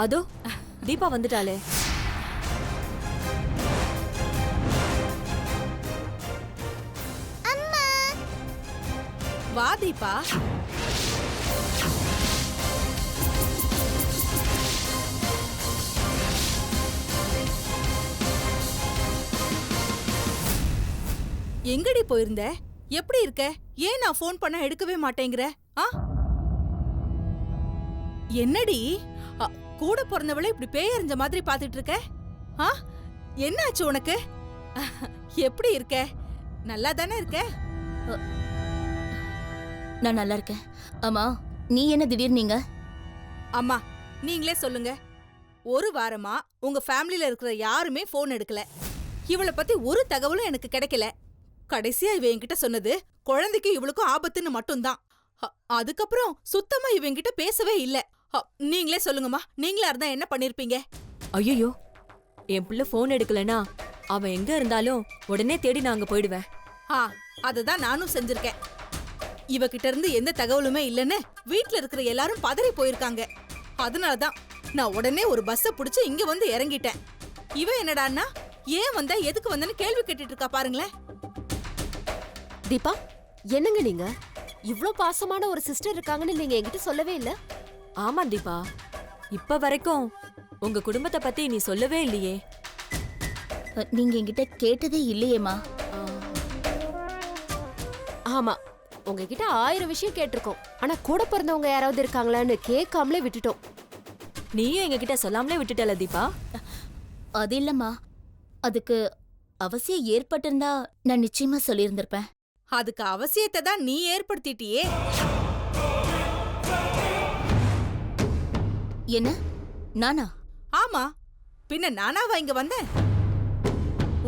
அதோ தீபா வந்துட்டாளே. வா தீபா. எங்கடி போயிருந்த? எப்படி இருக்க? ஏன் நான் ஃபோன் பண்ண எடுக்கவே மாட்டேங்கிற? என்னடி கூட பிறந்தவளை இப்படி பேயறிஞ்ச மாதிரி பாத்துட்டு இருக்க? என்னாச்சு உனக்கு? எப்படி இருக்க? நல்லா தானே இருக்க? நான் நல்லா இருக்கேன். அம்மா, நீ என்ன திடீர்னு நீங்க? அம்மா, நீங்களே சொல்லுங்க. ஒரு வாரமா உங்க ஃபேமிலில இருக்கிற யாருமே ஃபோன் எடுக்கல. இவளை பத்தி ஒரு தகவலும் எனக்கு கிடைக்கல. கடைசியா இவ என்கிட்ட சொன்னது குழந்தைக்கு இவளுக்கும் ஆபத்துன்னு மட்டும்தான். அதுக்கப்புறம் சுத்தமா இவ என்கிட்ட பேசவே இல்ல. நீங்களே சொல்லுங்கம்மா, நீங்களா இருந்தா என்ன பண்ணிருப்பீங்க? ஐயோ, என் பிள்ளை போன் எடுக்கலனா அவன் எங்க இருந்தாலும் உடனே தேடி நான் அங்க போயிடுவேன். அததான் நானும் செஞ்சிருக்கேன். இவகிட்ட இருந்து எந்த தகவலுமே இல்லன்னு வீட்ல இருக்கிற எல்லாரும் பதறி போயிருக்காங்க. அதனாலதான் நான் உடனே ஒரு பஸ்ஸ புடிச்சு இங்க வந்து இறங்கிட்டேன். இவ என்னடான்னா ஏன் வந்த, எதுக்கு வந்தன்னு கேள்வி கேட்டுட்டு இருக்கா பாருங்களேன். தீபா, என்னங்க நீங்க? இவ்ளோ பாசமான ஒரு சிஸ்டர் இருக்காங்கன்னு நீங்க என்கிட்ட சொல்லவே இல்ல. ஆமா தீபா, இப்ப வரைக்கும் உங்க குடும்பத்தை பத்தி நீ சொல்லவே இல்லையே. நீங்க என்கிட்ட கேட்டதே இல்லையேமா. ஆமா, உங்ககிட்ட 1000 விஷயம் கேட்டிருக்கோம். ஆனா கூட பிறந்தவங்க யாராவது இருக்காங்களான்னு கேட்காமலே விட்டுட்டோம். நீயும் எங்க கிட்ட சொல்லாமலே விட்டுட்டல தீபா. அது இல்லம்மா, அதுக்கு அவசியம் ஏற்பட்டிருந்தா நான் நிச்சயமா சொல்லியிருந்திருப்பேன். அதுக்கு அவசியத்தை தான் நீ ஏற்படுத்திட்டியே. என்ன? நானா? ஆமா, பின்ன நானாவா இங்க வந்தேன்?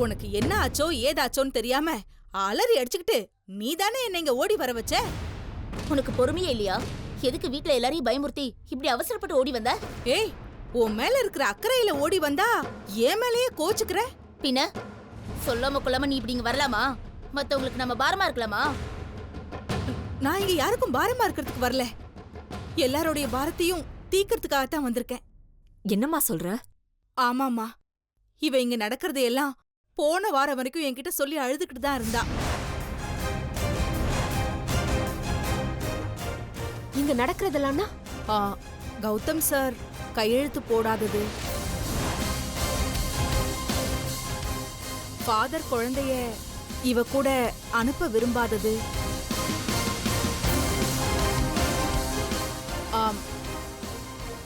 உனக்கு என்ன ஆச்சோ ஏதாச்சோன்னு தெரியாம அலறி அடிச்சுக்கிட்டு நீ தானே என்ன இங்க ஓடி வர வச்ச. உனக்கு பொறுமையே இல்லையா? எதுக்கு வீட்ல எல்லாரையும் பயமுறுத்தி இப்படி அவசரப்பட்டு ஓடி வந்த? ஏய், உன் மேல இருக்கிற அக்கறையில ஓடி வந்தா ஏன் மேலேயே கோச்சுக்கிற? பின்ன சொல்லாம கொள்ளாம நீ இப்படி இங்க வரலாமா? மத்தவங்களுக்கு நம்ம பாரமா இருக்கலாமா? நான் இங்க யாருக்கும் பாரமா இருக்கிறதுக்கு வரல. எல்லாரோடைய பாரத்தையும் தீக்கிறதுக்காகத்தான் வந்திருக்கேன். என்னம்மா சொல்ற? ஆமாமா, இவ இங்க நடக்கிறதையெல்லாம் போன வாரம் வரைக்கும் என்கிட்ட சொல்லி அழுதுகிட்டு தான் இருந்தா. இங்க நடக்கிறதெல்லாம் கௌதம் சார் கையெழுத்து போடாதது, ஃபாதர் குழந்தைய இவ கூட அனுப்ப விரும்பாதது,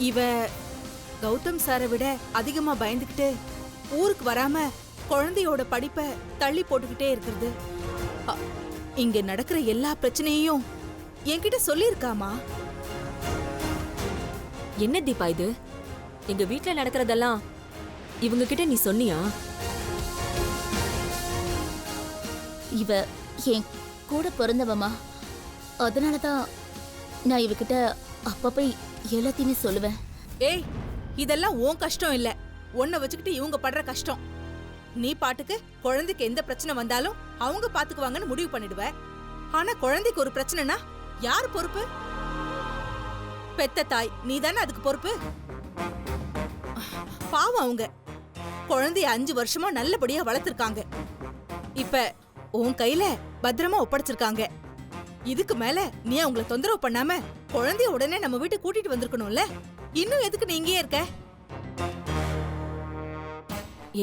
இவ கௌதம் சாரை விட அதிகமா பயந்துகிட்டு ஊருக்கு வராம குழந்தையோட படிப்பை தள்ளி போட்டுக்கிட்டே இருக்கிறது. இங்க நடக்கிற எல்லா பிரச்சனையும் என்கிட்ட சொல்லிருக்காமா. என்ன தீபா இது? எங்க வீட்ல நடக்கிறதெல்லாம் இவங்க கிட்ட நீ சொன்னியா? இவ என் கூட பிறந்தவமா, அதனாலதான் நான் இவகிட்ட அப்பப்ப எல்லாத்தையுமே சொல்லுவேன். ஏய், இதெல்லாம் உன் கஷ்டம் இல்ல, உன்னை வச்சுக்கிட்டு இவங்க படுற கஷ்டம். நீ பாட்டுக்கு குழந்தைக்கு எந்த பிரச்சனை வந்தாலும் அவங்க பாத்துக்குவாங்கன்னு முடிவு பண்ணிடுவ. ஆனா குழந்தைக்கு ஒரு பிரச்சனைனா யார் பொறுப்பு? பெத்த தாய் நீ தானே அதுக்கு பொறுப்பு. பாவம், அவங்க குழந்தைய 5 வருஷமா நல்லபடியா வளர்த்திருக்காங்க. இப்ப உன் கையில பத்திரமா ஒப்படைச்சிருக்காங்க. இதுக்கு மேல நீ அவங்கள தொந்தரவு பண்ணாம குழந்தைய உடனே நம்ம வீட்டுக்கு கூட்டிட்டு வந்திருக்கணும்ல. இன்னும் எதுக்கு நீ இங்கேயே இருக்க?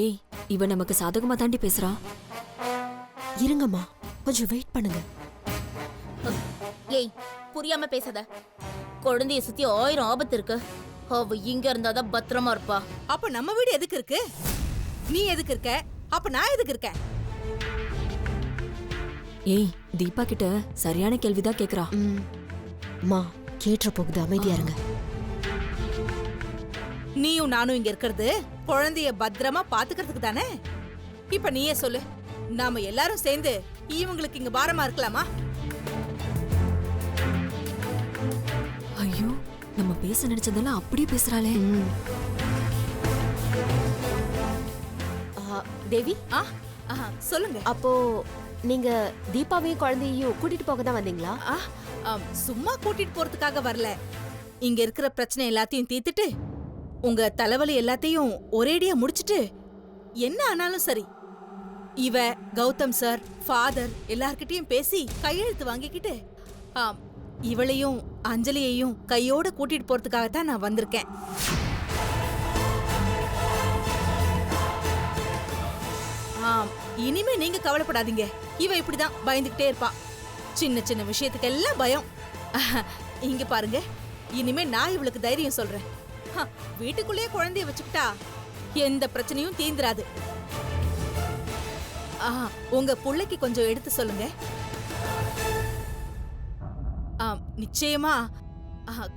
ஏய், இவ நமக்கு சாதகமா தாண்டி பேசுறா. இருங்கம்மா, கொஞ்சம் வெயிட் பண்ணுங்க. ஏய், புரியாம பேசாத. குழந்தைய சுத்தி 1000 ஆபத்து இருக்கு. அவ இங்க இருந்தாதான் பத்திரமா இருப்பா. அப்ப நம்ம வீடு எதுக்கு இருக்கு? நீ எதுக்கு இருக்க? அப்ப நான் எதுக்கு இருக்கேன்? ஏய், தீபா கிட்ட சரியான கேள்விதான் கேக்குறா. மா, கேட்ற போகுது, அமைதியா இருங்க. நீயும் நானும் இங்க இருக்கிறது குழந்தைய பத்திரமா பாத்துக்கிறதுக்கு தானே. இப்ப நீயே சொல்லு, நாம எல்லாரும் சேர்ந்து இவங்களுக்கு இங்க பாரமா இருக்கலாமா? ஐயோ, நம்ம பேச நினைச்சதெல்லாம் அப்படியே பேசுறாளே. தேவி, சொல்லுங்க. அப்போ நீங்க தீபாவையும் குழந்தையையும் கூட்டிட்டு போக தான் வந்தீங்களா? சும்மா கூட்டிட்டு போறதுக்காக வரல. இங்க இருக்கிற பிரச்சனை எல்லாத்தையும் தீர்த்துட்டு உங்க தலைவலி எல்லாத்தையும் ஒரேடியா முடிச்சிட்டு என்ன ஆனாலும் சரி, இவ கௌதம் சார், ஃபாதர் எல்லார்கிட்டயும் பேசி கையெழுத்து வாங்கிக்கிட்டு இவளையும் அஞ்சலியையும் கையோட கூட்டிட்டு போறதுக்காகத்தான் நான் வந்திருக்கேன். இனிமே நீங்க கவலைப்படாதீங்க. இவ இப்படிதான் பயந்துகிட்டே இருப்பா. சின்ன சின்ன விஷயத்துக்கு எல்லாம் பயம். இங்க பாருங்க, இனிமே நான் இவளுக்கு தைரியம் சொல்றேன். வீட்டுக்குள்ளேயே குழந்தைய வச்சுக்கிட்டா எந்த பிரச்சனையும் தீந்துராது. உங்க புள்ளைக்கு கொஞ்சம் எடுத்து சொல்லுங்க. நிச்சயமா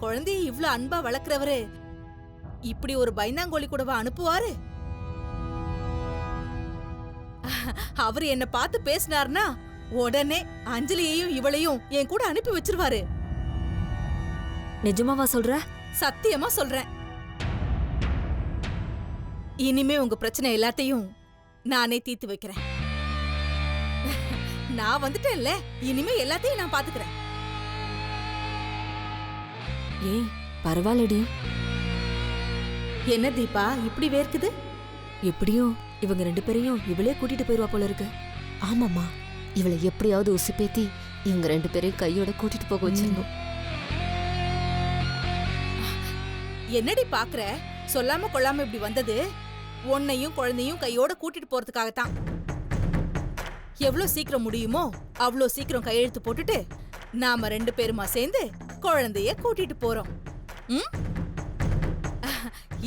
குழந்தைய இவ்ளோ அன்பா வளர்க்கறவரு இப்படி ஒரு பயந்தாங்கோலி கூடவா அனுப்புவாரு? அவரு என்ன பார்த்து பேசினார்னா உடனே அஞ்சலியையும் இவளையும் என் கூட அனுப்பி வச்சிருவாரு. நிஜமாவா சொல்ற? சத்தியமா சொல்றேன். இனிமே உங்க பிரச்சனை எல்லாத்தையும் நானே தீர்த்து வைக்கிறேன். நான் வந்துட்டேன்ல, இனிமே எல்லாத்தையும் நான் பாத்துக்கிறேன். ஏய் பரவாயில்லடி. என்ன தீபா இப்படி வேர்க்குது? எப்படியோ இவங்க 2 பேரையும் இவளே கூட்டிட்டு போயிருவா போல இருக்கு. ஆமாம்மா, இவளை எப்படியாவது உசுப்பேத்தி இவங்க 2 பேரையும் கையோட கூட்டிட்டு போக வச்சிருந்தோம். என்னடி பாக்குற? சொல்லாம கொள்ளாம இப்படி வந்தது உன்னையும் குழந்தையும் கையோட கூட்டிட்டு போறதுக்காகத்தான். எவ்வளவு சீக்கிரம் முடியுமோ அவ்வளோ சீக்கிரம் கையெழுத்து போட்டுட்டு நாம 2 பேருமா சேர்ந்து குழந்தைய கூட்டிட்டு போறோம்.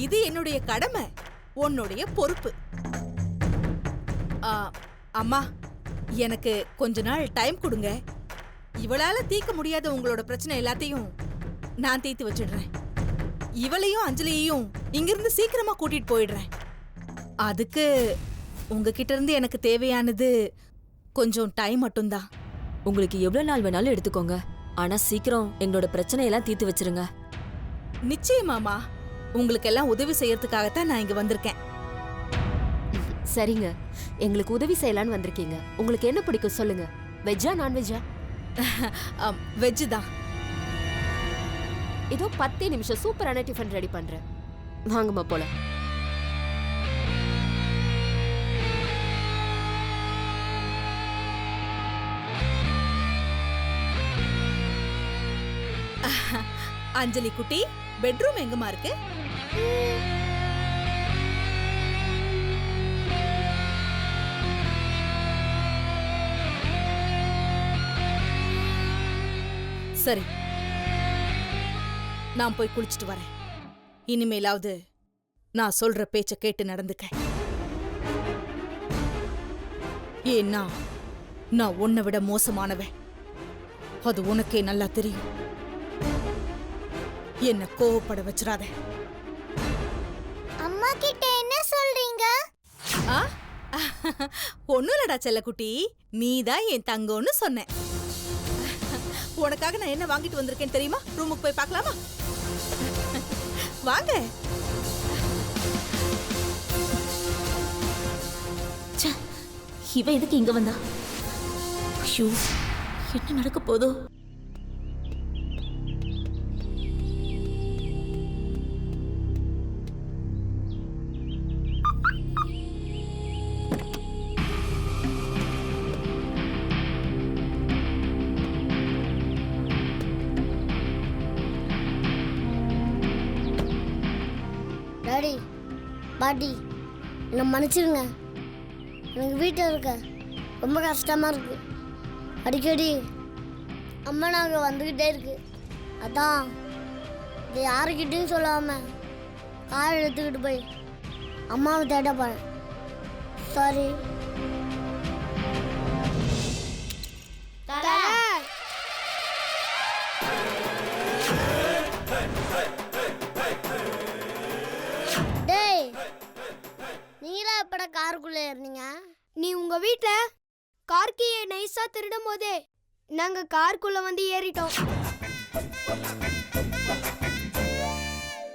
இது என்னுடைய கடமை, உன்னுடைய பொறுப்பு. அம்மா, எனக்கு கொஞ்ச நாள் டைம் கொடுங்க. இவளால தீர்க்க முடியாத உங்களோட பிரச்சனை எல்லாத்தையும் நான் தீர்த்து வச்சிடுறேன். இவளையும் அஞ்சலியையும் இங்கிருந்து சீக்கிரமா கூட்டிட்டு போயிடுறேன். அதுக்கு உங்ககிட்ட இருந்து எனக்கு தேவையானது கொஞ்சம் டைம் மட்டும்தான். உங்களுக்கு எவ்வளவு நாள் வேணாலும் எடுத்துக்கோங்க. ஆனா சீக்கிரம் எங்களோட பிரச்சனை எல்லாம் தீர்த்து வச்சிருங்க. நிச்சயமாமா, உங்களுக்கு எல்லாம் உதவி செய்யறதுக்காகத்தான் நான் இங்க வந்திருக்கேன். சரிங்க, எங்களுக்கு உதவி செய்யலான்னு வந்திருக்கீங்க. உங்களுக்கு என்ன பிடிக்கும் சொல்லுங்க. வெஜ்ஜா நான்வெஜ்ஜா? வெஜ் தான். இதோ 10 நிமிஷம் சூப்பரான டிஃபன் ரெடி பண்றேன். வாங்கம்மா போல. அஞ்சலி குட்டி, பெட்ரூம் எங்கம்மா இருக்கு? சரி, நான் போய் குளிச்சிட்டு வரேன். இனிமேலாவது நான் சொல்ற பேச்ச கேட்டு நடந்துக்க. ஏன்னா நான் உன்னை விட மோசமானவன், அது உனக்கே நல்லா தெரியும். என்ன கோவப்பட வச்சிராத. அம்மா கிட்ட என்ன சொல்றீங்க? ஒண்ணும் இல்லடா செல்லக்குட்டி, நீதான் என் தங்கம்னு சொன்னேன். உனக்காக நான் என்ன வாங்கிட்டு வந்திருக்கேன் தெரியுமா? ரூமுக்கு போய் பார்க்கலாமா? வாங்க. இவ எதுக்கு இங்க வந்தா? ஐயோ, என்ன நடக்க போதோ? டாடி, பாட்டி, என்னை மன்னிச்சிருங்க. எனக்கு வீட்டில் இருக்க ரொம்ப கஷ்டமாக இருக்கு. அடிக்கடி அம்மா நாங்கள் வந்துக்கிட்டே இருக்கு. அதான் இதை யாருக்கிட்டையும் சொல்லாமல் கார் எடுத்துக்கிட்டு போய் அம்மாவை தேட போகிறேன். சாரி. டேய், நீங்களா எப்படா காருக்குள்ளே இருந்தீங்க? நீ உங்க வீட்ல கார் கீயை நைஸா திருடும் போதே நாங்க காருக்குள்ள வந்து ஏறிட்டோம்.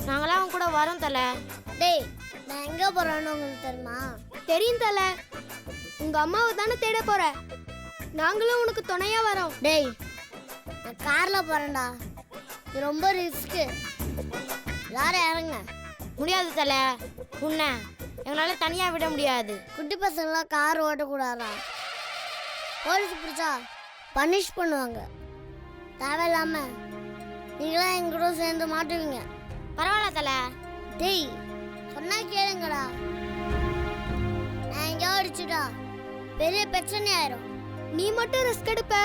நாங்களாம் உன் கூட வரோம் தல. டேய், நான் எங்கே போகிறேன்னு உங்களுக்கு தெரியுமா? தெரியும் தல. உங்க அம்மாவை தானே தேட போற. நாங்களும் உனக்கு துணையா வரோம். டேய், நான் காரில் போகிறேன்டா. இது ரொம்ப ரிஸ்க்கு. எல்லாரும் இறங்க. முடியாது தல. உன்னை எங்களால தனியா விட முடியாது. குட்டி பசங்களாம் கார் ஓட்டக்கூடாதா? போலீஸ் பிடிச்சா பனிஷ் பண்ணுவாங்க. தேவையில்லாம நீங்களாம் எங்க கூட சேர்ந்து மாட்டுவீங்க. பரவாயில்ல தல. டேய் சொன்னா கேளுங்கடா. நான் எங்கேயோ அடிச்சுட்டா பெரிய பிரச்சனை ஆயிரும். நீ மட்டும் ரிஸ்க் எடுப்ப,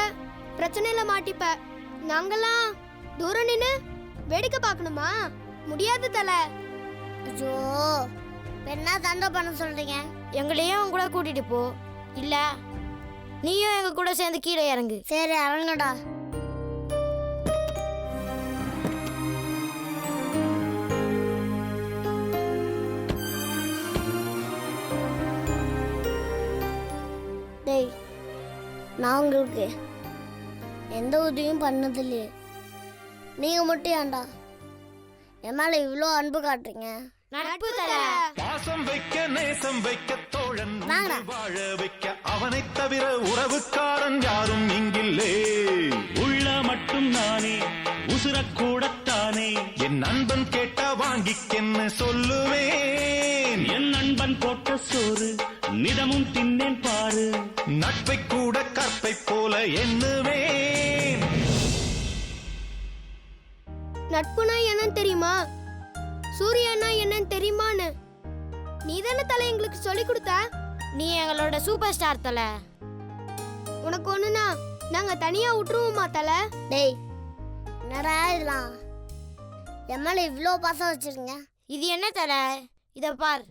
பிரச்சனையில மாட்டிப்ப. நாங்கெல்லாம் தூரம் நின்னு வேடிக்கை பார்க்கணுமா? முடியாது தல. ஐயோ என்ன தண்டை பண்ண சொல்றீங்க? எங்களையும் அவங்க கூட கூட்டிட்டு போ, இல்ல நீயும் எங்க கூட சேர்ந்து கீழே இறங்கு. சரி இறங்குடா. டேய் நான் உங்களுக்கு எந்த உதவியும் பண்ணதில்லையே. நீங்க மட்டும் ஏன்டா என் மேல இவ்வளோ அன்பு காட்டுறீங்க? நட்பு தல. பாசம் வைக்க நேசம் வைக்க தோழன் வாங்கடா. வாழ வைக்க அவனைத் தவிர உறவுக்காரன் யாரும் இங்கில்லே. உள்ள மட்டும் நானே உசுரக்கூடத்தானே என் நண்பன் கேட்டா வாங்கிக்கென்னு சொல்லுவேன். என் நண்பன் போட்ட சோறு நிதமும் தின்னேன் பாரு. நட்பை கூட கற்பை போல எண்ணுவேன். நட்புனா என்னன்னு தெரியுமா? சூரியனா என்னன்னு தெரியுமான்னு நீ தானே தலை எங்களுக்கு சொல்லி கொடுத்த. நீ எங்களோட சூப்பர் ஸ்டார் தல. உனக்கு ஒண்ணுனா நாங்க தனியா விட்டுருவோமா தல? டேய் என்னடா இதெல்லாம்? என் மேல இவ்வளோ பாசம் வச்சிருங்க. இது என்ன தல? இத பார்.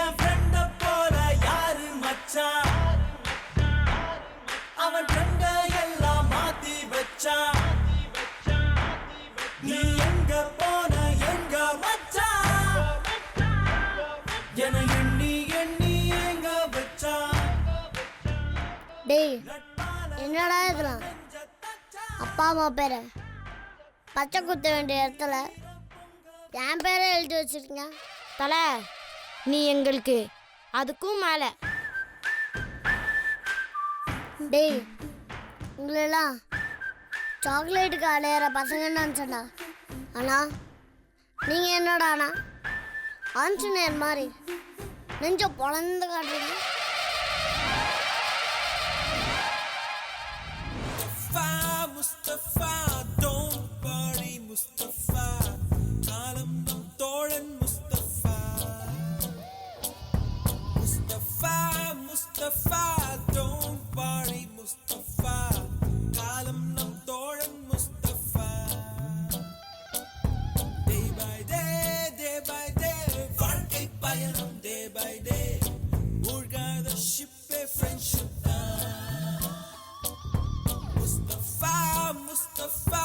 என் ஃப்ரெண்ட போல யாரு மச்சான்? அவன் ஃப்ரெண்ட எல்லாம் மாத்தி வச்சான். நீ எங்க போன எங்க மச்சான்? என எண்ணி எண்ணி எங்க வச்சான்? டேய் என்னடா இதெல்லாம்? அப்பா அம்மா பேரை பச்சை குத்த வேண்டிய இடத்துல என் பேரை எழுதி வச்சிருக்கீங்க. தல நீ எங்களுக்கு அதுக்கும் மேல. டேய் உங்களெல்லாம் சாக்லேட்டுக்கு அலையிற பசங்கன்னு நினச்சேன்டா. ஆனால் நீங்கள் என்னடாண்ணா ஆஞ்சநேயர் மாதிரி நெஞ்ச பொழந்து காட்டுறீங்க. முஸ்தபா don't worry முஸ்தபா காலம் நம் தோழன் முஸ்தபா. முஸ்தபா முஸ்தபா don't worry முஸ்தபா காலம் நம் தோழன் முஸ்தபா. Day by day வாழ்க்கை பயணம் day by day மூழ்காத ஷிப்பே ஃப்ரெண்ட்ஷிப் தான். முஸ்தபா முஸ்தபா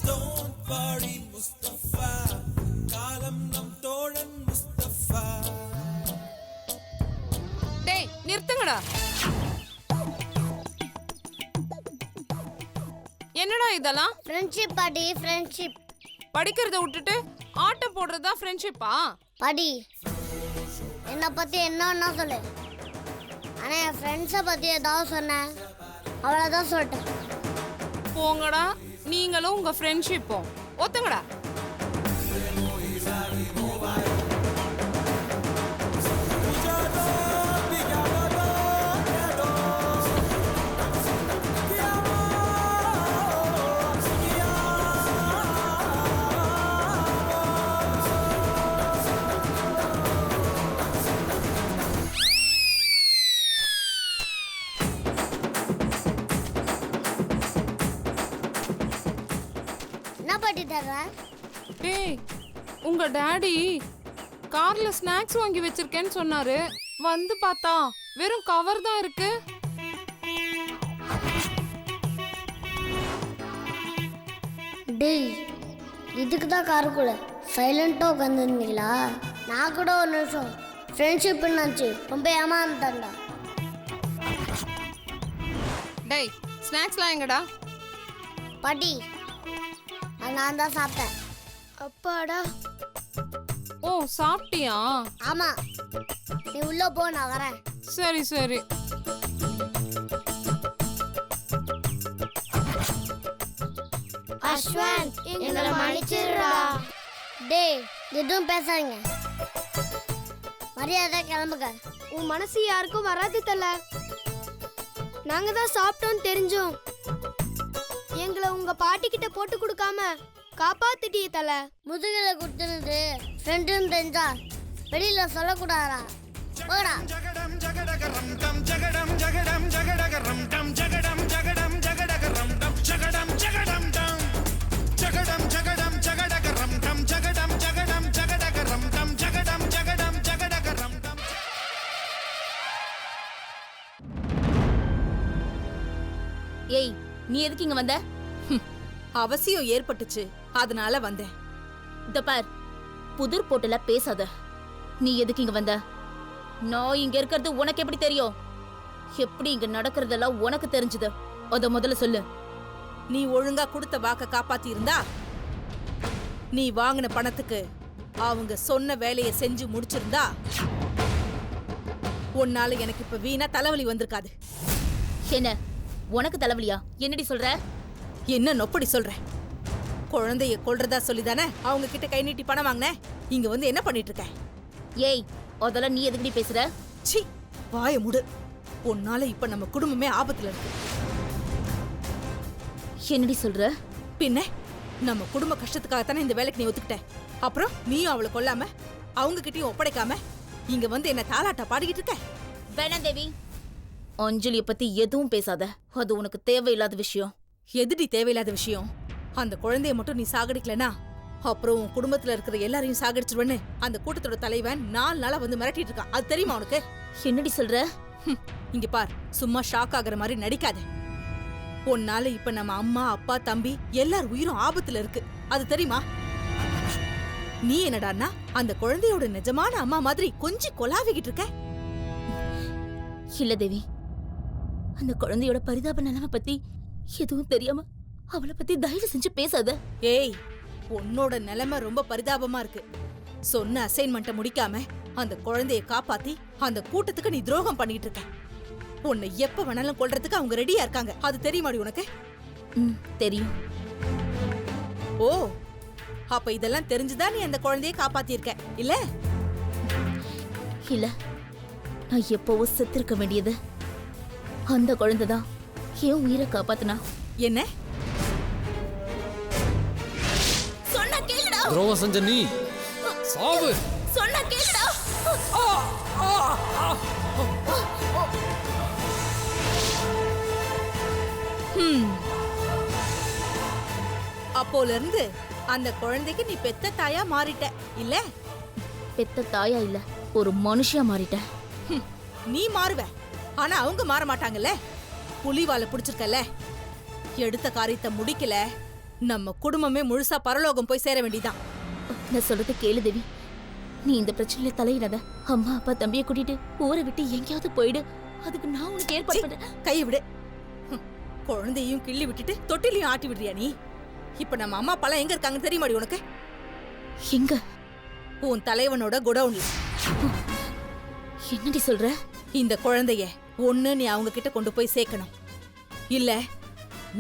don't worry முஸ்தபா காலம் நம் தோழன் முஸ்தபா. டேய் நிறுத்துங்கடா. என்னடா இதெல்லாம்? ஃப்ரெண்ட்ஷிப் பாட்டி ஃப்ரெண்ட்ஷிப். படிக்கிறத விட்டுட்டு ஆட்டம் போடுறதா ஃப்ரெண்ட்ஷிப்பா? பாட்டி என்னை பற்றி என்னன்னா சொல்லு. ஆனால் என் ஃப்ரெண்ட்ஸை பற்றி ஏதாவது சொன்னேன் அவ்வளோதான் சொல்லிட்டேன். போங்கடா நீங்களும் உங்க ஃப்ரெண்ட்ஷிப்பும். ஒத்துங்கடா. என்ன பாட்டி தர்ற? டேய் உங்க டாடி கார்ல ஸ்நாக்ஸ் வாங்கி வச்சிருக்கேன்னு சொன்னாரு. வந்து பார்த்தா வெறும் கவர் தான் இருக்கு. டேய் இதுக்கு தான் காருக்குள்ள சைலண்டாக உட்காந்துருந்தீங்களா? நான் கூட ஒரு நிமிஷம் ஃப்ரெண்ட்ஷிப்னு நினச்சி ரொம்ப ஏமாந்துட்டேன்டா. டேய் ஸ்நாக்ஸ்லாம் எங்கடா? பாட்டி அது நான் தான் சாப்பிட்டேன். அப்பாடா. ஓ சாப்பிட்டியா? ஆமாம் நீ உள்ளே போ நான் வரேன். சரி சரி. அஸ்வந்த் எங்களை மன்னிச்சிடுடா. டேய் எதுவும் பேசாதீங்க, மரியாதை கிளம்புங்க. உன் மனசு யாருக்கும் வராது தல. நாங்க தான் சாப்பிட்டோம்னு தெரிஞ்சோம் எங்களை உங்க பாட்டி கிட்ட போட்டு கொடுக்காம காப்பாத்திட்டிய தல. முதுகில குத்துனது ஃப்ரெண்டுன்னு தெரிஞ்சா வெளியில சொல்லக்கூடாதா? போடா. ஜகடம் ஜகடகரம் டம் ஜகடம் ஜகடம் ஜகடகரம் டம் ஜகடம் ஜகடம் ஜகடகரம் டம் ஜகடம் ஜகடம் டம் ஜகடம் ஜகடம் ஜகடகரம் டம் ஜகடம் ஜகடம் ஜகடகரம் டம் ஜகடம் ஜகடம் ஜகடகரம் டம். ஏய், நீ எதுக்கு இங்க வந்த? அவசியம் ஏற்பட்டுச்சு, அதனால வந்தேன். இந்த பார், புதிர் போட்டுல பேசாத. நீ எதுக்கு இங்க வந்த? நான் இங்க இருக்கிறது உனக்கு எப்படி தெரியும்? எப்படி இங்க நடக்கிறதெல்லாம் உனக்கு தெரிஞ்சது? அத முதல்ல சொல்லு. நீ ஒழுங்கா கொடுத்த வாக்க காப்பாத்தி இருந்தா நீ வாங்கின பணத்துக்கு அவங்க சொன்ன வேலையை செஞ்சு முடிச்சிருந்தா உன்னால எனக்கு இப்ப வீணா தலைவலி வந்திருக்காது. என்ன உனக்கு தலைவலியா? என்னடி சொல்ற? என்ன நொப்படி சொல்ற? குழந்தைய கொல்றதா சொல்லிதானே அவங்க கிட்ட கை நீட்டி பணம் வாங்கினேன். இங்க வந்து என்ன பண்ணிட்டு இருக்க? ஏய், அதெல்லாம் நீ எதுக்குடி பேசுற? சி, வாய முடு. உன்னால இப்ப நம்ம குடும்பமே ஆபத்துல இருக்கு. என்னடி சொல்ற? பின்ன நம்ம குடும்ப கஷ்டத்துக்காகத்தானே இந்த வேலைக்கு நீ ஒத்துக்கிட்ட. அப்புறம் நீயும் அவளை கொல்லாம அவங்க கிட்டயும் ஒப்படைக்காம இங்க வந்து என்ன தாலாட்டா பாடிக்கிட்டு இருக்க. வேணாம் தேவி, அஞ்சலிய பத்தி எதுவும் பேசாத. அது உனக்கு தேவையில்லாத விஷயம். எதுடி தேவையில்லாத விஷயம்? அந்த குழந்தைய மட்டும் நீ சாகடிக்கலனா அப்புறம் உன் குடும்பத்துல இருக்கிற எல்லாரையும் சாகடிச்சிருவன்னு அந்த கூட்டத்தோட தலைவன் 4 நாளா வந்து மிரட்டிட்டு இருக்கான். அது தெரியுமா உனக்கு? என்னடி சொல்ற? இங்க பார், சும்மா ஷாக் ஆகுற மாதிரி நடிக்காத. உன்னால இப்ப நம்ம அம்மா, அப்பா, தம்பி எல்லார் உயிரும் ஆபத்துல இருக்கு. அது தெரியுமா? நீ என்னடான்னா அந்த குழந்தையோட நிஜமான அம்மா மாதிரி கொஞ்சம் கொலாவிக்கிட்டு இருக்க. இல்ல தேவி, அந்த குழந்தையோட பரிதாப நிலைமை பத்தி எதுவும் தெரியாம அவளை பத்தி தயவு செஞ்சு பேசாத. ஏய், உன்னோட நிலைமை ரொம்ப பரிதாபமா இருக்கு. சொன்ன அசைன்மெண்ட்டை முடிக்காம அந்த குழந்தைய காப்பாத்தி அந்த கூட்டத்துக்கு நீ துரோகம் பண்ணிட்டு இருக்க. உன்னை எப்ப வேணாலும் கொல்றதுக்கு அவங்க ரெடியா இருக்காங்க. அது தெரியுமாடி உனக்கு? தெரியும். ஓ, அப்ப இதெல்லாம் தெரிஞ்சுதான் நீ அந்த குழந்தைய காப்பாத்திருக்க இல்ல? இல்ல, நான் எப்பவோ செத்திருக்க வேண்டியது. அந்த குழந்தைதான் என் உயிரை காப்பாத்துனா. என்ன சொன்னா கேளுடா. துரோகம் செஞ்ச நீ சாவு. சொன்னா கேளுடா. அப்போல இருந்து அந்த குழந்தைக்கு நீ பெத்த தாயா மாறிட்ட இல்ல? பெத்த தாயா இல்ல, ஒரு மனுஷியா மாறிட்ட. நீ மாறுவ, ஆனா அவங்க மாற மாட்டாங்கல்ல. புலிவால புடிச்சிருக்கல, எடுத்த காரியத்தை முடிக்கல, நம்ம குடும்பமே முழுசா பரலோகம் போய் சேர வேண்டியதான். நான் சொல்றது கேளு தேவி, நீ இந்த பிரச்சனையில தலையிடாத. அம்மா அப்பா தம்பியை கூட்டிட்டு ஊரை விட்டு எங்கேயாவது போயிடு. அதுக்கு நான் உனக்கு ஏற்பாடு பண்றேன். கையை விடு. குழந்தையும் கிள்ளி விட்டுட்டு தொட்டிலையும் ஆட்டி விடுறியா நீ? இப்ப நம்ம அம்மா அப்பா எங்க இருக்காங்க தெரியுமாடி உனக்கு? எங்க? உன் தலைவனோட குடவுன்ல. என்னடி சொல்ற? இந்த குழந்தைய ஒண்ணு நீ அவங்க கிட்ட கொண்டு போய் சேர்க்கணும், இல்ல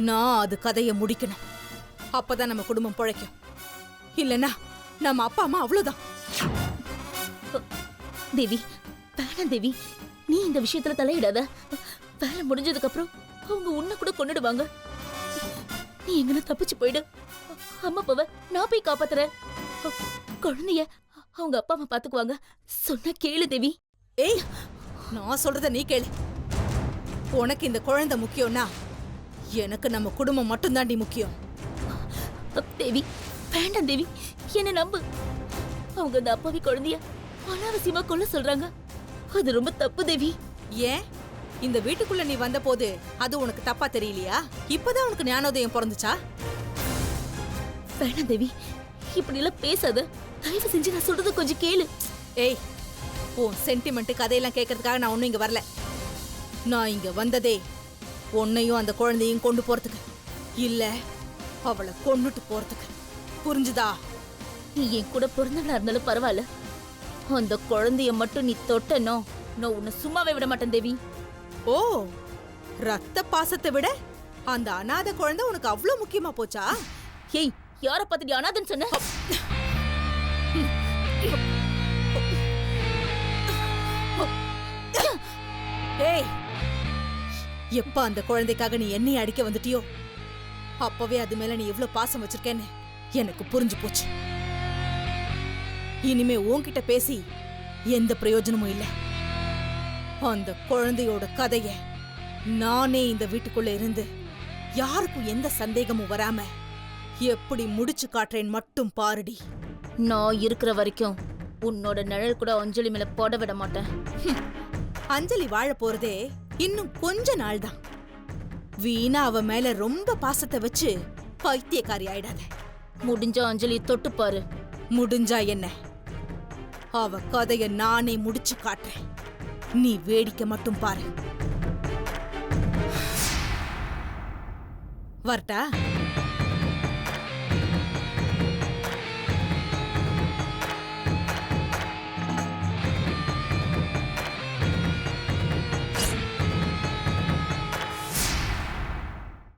நான் அது கதைய முடிக்கணும். அப்பதான் நம்ம குடும்பம் பிழைக்கும். இல்லனா நம்ம அப்பா அம்மா அவ்வளவுதான். தேவி, வேணாம் தேவி, நீ இந்த விஷயத்துல தலையிடாத. வேலை முடிஞ்சதுக்கு அப்புறம் அவங்க உன்னை கூட கொன்னுடுவாங்க. நீ எங்கன தப்பிச்சு போயிடு. அம்மா அப்பாவை நான் போய் காப்பாத்துறேன். குழந்தைய அவங்க அப்பா அம்மா பாத்துக்குவாங்க. சொன்னா கேளு தேவி. ஏய், நான் சொல்றத நீ கேளு. உனக்கு இந்த குழந்தை முக்கியம்னா எனக்கு நம்ம குடும்பம் மட்டும் தாண்டி முக்கியம். தேவி, வேண்டாம் தேவி, என்ன நம்பு. அவங்க அந்த அப்பாவி குழந்தைய அனாவசியமா கொல்ல சொல்றாங்க. அது ரொம்ப தப்பு தேவி. ஏன் இந்த வீட்டுக்குள்ள நீ வந்த போது அது உனக்கு தப்பா தெரியலையா? இப்பதான் உனக்கு ஞானோதயம் பிறந்துச்சா? வேண்டாம் தேவி, இப்படி எல்லாம் பேசாத. தயவு செஞ்சு நான் சொல்றது கொஞ்சம் கேளு. ஏய், உன் சென்டிமெண்ட் கதையெல்லாம் கேட்கறதுக்காக நான் ஒன்னும் இங்க வரல. நான் இங்க வந்ததே உன்னையும் அந்த குழந்தையும் கொண்டு போறதுக்கு இல்ல, அவளை கொன்னுட்டு போறதுக்கு. புரிஞ்சுதா? நீ என் கூட பிறந்தவளா இருந்தாலும் பரவாயில்ல, அந்த குழந்தைய மட்டும் நீ தொட்டனோ நான் உன்னை சும்மாவே விட மாட்டேன் தேவி. ஓ, ரத்த பாசத்தை விட அந்த அனாதை குழந்தை உனக்கு அவ்வளவு முக்கியமா போச்சா? ஏய், யார பார்த்து நீ அனாதன்னு சொன்ன? எப்ப அந்த குழந்தைக்காக நீ என்னைய அடிக்க வந்துட்டியோ அப்பவே அது மேல நீ எவ்வளவு பாசம் வச்சிருக்கேன்னு எனக்கு புரிஞ்சு போச்சு. இனிமே உன்கிட்ட பேசி எந்த பிரயோஜனமும் இல்ல. அந்த குழந்தையோட கதைய நானே இந்த வீட்டுக்குள்ள இருந்து யாருக்கும் எந்த சந்தேகமும் வராம எப்படி முடிச்சு காட்டுறேன் மட்டும் பாருடி. நான் இருக்கிற வரைக்கும் உன்னோட நிழல் கூட அஞ்சலி மேல போட விட மாட்டேன். அஞ்சலி வாழ போறதே இன்னும் கொஞ்ச நாள் தான். வீணா அவ மேல ரொம்ப பாசத்தை வச்சு பைத்தியக்காரி ஆயிடாத. முடிஞ்சா அஞ்சலி தொட்டு பாரு. முடிஞ்சா என்ன, அவ கதைய நானே முடிச்சு காட்டுறேன். நீ வேடிக்கை மட்டும் பாரு. வரட்டா?